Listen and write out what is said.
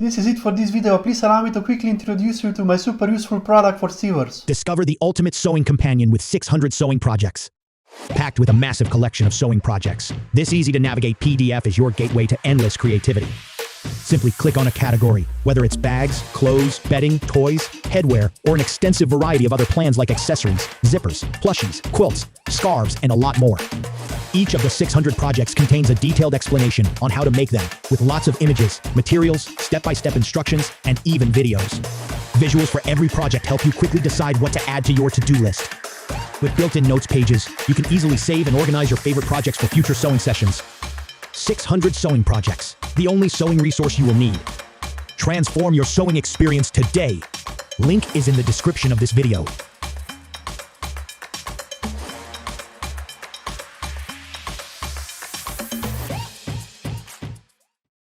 this is it for this video. Please allow me to quickly introduce you to my super useful product for sewers. Discover the ultimate sewing companion with 600 sewing projects. Packed with a massive collection of sewing projects, this easy-to-navigate PDF is your gateway to endless creativity. Simply click on a category, whether it's bags, clothes, bedding, toys, headwear, or an extensive variety of other plans like accessories, zippers, plushies, quilts, scarves, and a lot more. Each of the 600 projects contains a detailed explanation on how to make them, with lots of images, materials, step-by-step instructions, and even videos. Visuals for every project help you quickly decide what to add to your to-do list. With built-in notes pages, you can easily save and organize your favorite projects for future sewing sessions. 600 sewing projects, the only sewing resource you will need. Transform your sewing experience today. Link is in the description of this video.